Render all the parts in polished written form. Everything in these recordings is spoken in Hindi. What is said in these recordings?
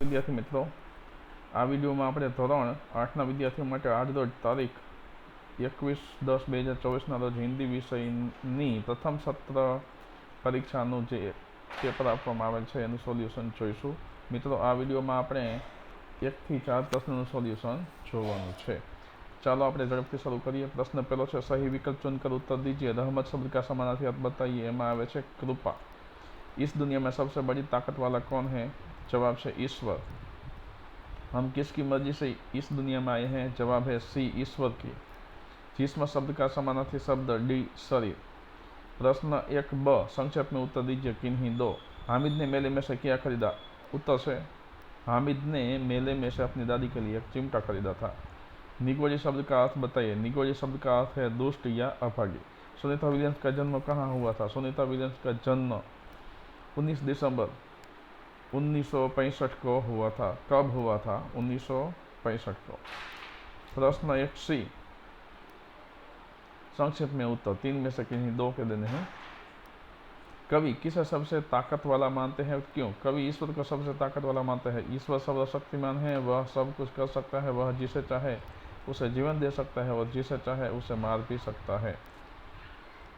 विद्यार्थी मित्रों, आ विडियो में આપણે ધોરણ 8ના વિદ્યાર્થીઓ માટે આજ રોજ તારીખ 21/10/2024 રોજ હિન્દી વિષયની પ્રથમ સત્ર પરીક્ષાનું જે પેપર આપવામાં આવેલ છે એનું સોલ્યુશન જોઈશું। મિત્રો, આ વિડીયોમાં આપણે 1 થી 4 પ્રશ્નોનું સોલ્યુશન જોવાનું છે। ચાલો આપણે ઝડપથી શરૂ કરીએ। પ્રશ્ન પહેલો છે, सही विकल्प चुनकर उत्तर दीजिए। रहमत शब्द का समानार्थी अर्थ बताइए। एमा आवे छे कृपा। इस दुनिया में सबसे बड़ी ताकत वाला कौन है? जवाब है ईश्वर। हम किसकी मर्जी से इस दुनिया में आए हैं? जवाब है सी, ईश्वर की। जिस्म शब्द का समानार्थी शब्द डी, शरीर। प्रश्न 1 ब, संक्षेप में उत्तर दीजिए। किन्हीं दो। हामिद ने मेले में से क्या खरीदा? उत्तर से हामिद ने मेले में से अपनी दादी के लिए एक चिमटा खरीदा था। निगोजी शब्द का अर्थ बताइए। निगोजी शब्द का अर्थ है दुष्ट या अभागी। सुनीता विलियम्स का जन्म कहाँ हुआ था? सुनीता विलियम्स का जन्म 19 दिसंबर 1965 को हुआ था। कब हुआ था? 1965 को। प्रश्न 1 सी, संक्षेप में उत्तर। 3 में से किन्हीं दो के देने हैं। कवि किसे सबसे ताकत वाला मानते हैं? क्यों? कवि ईश्वर को सबसे ताकत वाला मानते हैं। ईश्वर सर्वशक्तिमान है, वह सब कुछ कर सकता है, वह जिसे चाहे उसे जीवन दे सकता है और जिसे चाहे उसे मार भी सकता है।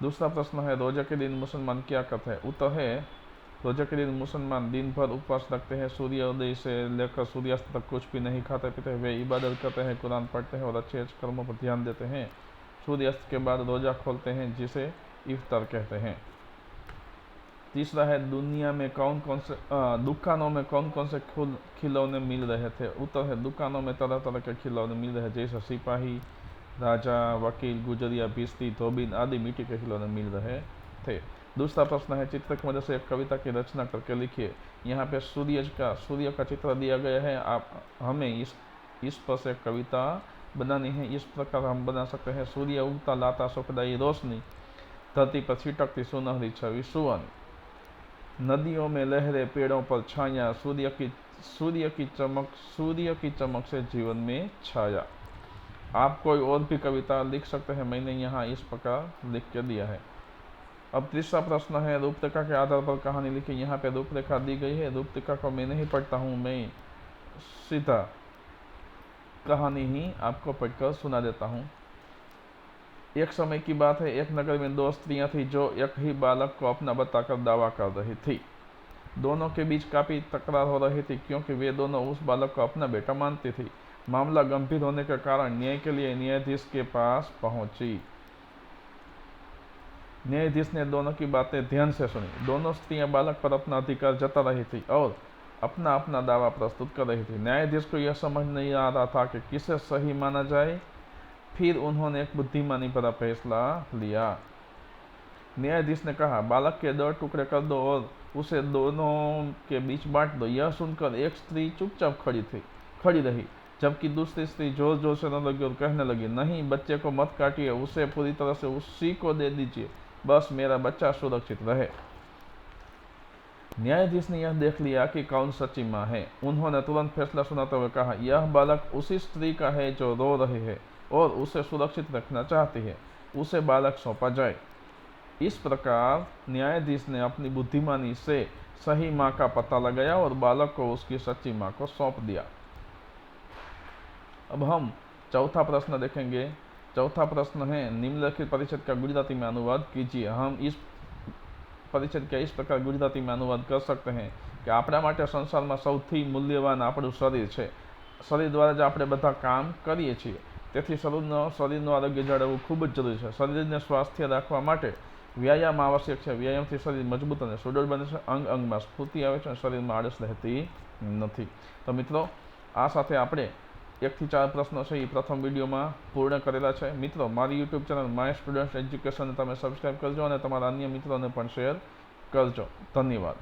दूसरा प्रश्न है, रोजे के दिन मुसलमान क्या करते हैं? उत्तर है रोजे के दिन मुसलमान दिन भर उपवास रखते हैं, सूर्योदय से लेकर सूर्यास्त तक कुछ भी नहीं खाते पीते। वे इबादत करते हैं, कुरान पढ़ते हैं और अच्छे कर्मों पर ध्यान देते हैं। सूर्यास्त के बाद रोजा खोलते हैं, जिसे इफ्तार कहते हैं। तीसरा है, दुनिया में दुकानों में कौन कौन से खिलौने मिल रहे थे? उत्तर है दुकानों में तरह तरह के खिलौने मिल रहे, जैसे सिपाही, राजा, वकील, गुजरिया, भिश्ती, धोबिन आदि मिट्टी के खिलौने मिल रहे थे। दूसरा प्रश्न है, चित्र की मदद से एक कविता की रचना करके लिखिए। यहाँ पे सूर्य का चित्र दिया गया है। आप हमें इस पर से कविता बनानी है। इस प्रकार हम बना सकते हैं। सूर्य उगता लाता सुखदायी रोशनी, धरती पर छिटकती सुनहरी छवि सुवर्ण, नदियों में लहरें, पेड़ों पर छाया, सूर्य की चमक से जीवन में छाया। आप कोई और भी कविता लिख सकते हैं। मैंने यहाँ इस प्रकार लिख के दिया है। अब तीसरा प्रश्न है, रूपरेखा के आधार पर कहानी लिखी। यहाँ पे रूपरेखा दी गई है। रूपरेखा को मैं नहीं पढ़ता हूँ, मैं सीधा कहानी ही आपको पढ़कर सुना देता हूँ। एक समय की बात है, एक नगर में 2 स्त्रियां थी जो एक ही बालक को अपना बताकर दावा कर रही थी। दोनों के बीच काफी तकरार हो रही थी, क्योंकि वे दोनों उस बालक को अपना बेटा मानती थी। मामला गंभीर होने के कारण न्याय के लिए न्यायाधीश के पास पहुंची। न्यायाधीश ने दोनों की बातें ध्यान से सुनी। दोनों स्त्रियां बालक पर अपना अधिकार जता रही थी और अपना अपना दावा प्रस्तुत कर रही थी। न्यायाधीश को यह समझ नहीं आ रहा था कि किसे सही माना जाए। फिर उन्होंने एक बुद्धिमानी भरा फैसला लिया। न्यायाधीश ने कहा, बालक के 2 टुकड़े कर दो और उसे दोनों के बीच बांट दो। यह सुनकर एक स्त्री चुपचाप खड़ी रही, जबकि दूसरी स्त्री जोर जोर से रोने लगी और कहने लगी, नहीं, बच्चे को मत काटिए, उसे पूरी तरह से उसी को दे दीजिए, बस मेरा बच्चा सुरक्षित रहे। न्यायाधीश ने यह देख लिया कि कौन सच्ची माँ है। उन्होंने तुरंत फैसला सुनाते हुए कहा, यह बालक उसी स्त्री का है जो रो रही है और उसे सुरक्षित रखना चाहती है। उसे बालक सौंपा जाए। इस प्रकार न्यायाधीश ने अपनी बुद्धिमानी से सही माँ का पता लगाया और बालक को उसकी सच्ची माँ को सौंप दिया। अब हम चौथा प्रश्न देखेंगे। चौथा प्रश्न है, निम्नलिखित परिच्छेद का गुजराती में अनुवाद कीजिए। हम इस परिच्छेद का इस प्रकार गुजराती में अनुवाद कर सकते हैं कि આપણા માટે સંસારમાં સૌથી મૂલ્યવાન આપણું શરીર છે। શરીર દ્વારા જ આપણે બધા કામ કરીએ છીએ, તેથી શરીરનું આરોગ્ય જાળવવું ખૂબ જ જરૂરી છે। શરીરને સ્વાસ્થ્ય રાખવા માટે વ્યાયામ આવશ્યક છે। વ્યાયામથી શરીર મજબૂત અને સુદૃઢ બને છે, અંગમાં સ્ફૂર્તિ આવે છે અને શરીરમાં આળસ રહેતી નથી। તો મિત્રો, આ સાથે આપણે 1 થી 4 પ્રશ્નો છે એ પ્રથમ વિડીયોમાં પૂર્ણ કરેલા છે। મિત્રો, મારી YouTube channel my student education તમે સબસ્ક્રાઈબ કરજો અને તમારા અન્ય મિત્રોને પણ શેર કરજો। ધન્યવાદ।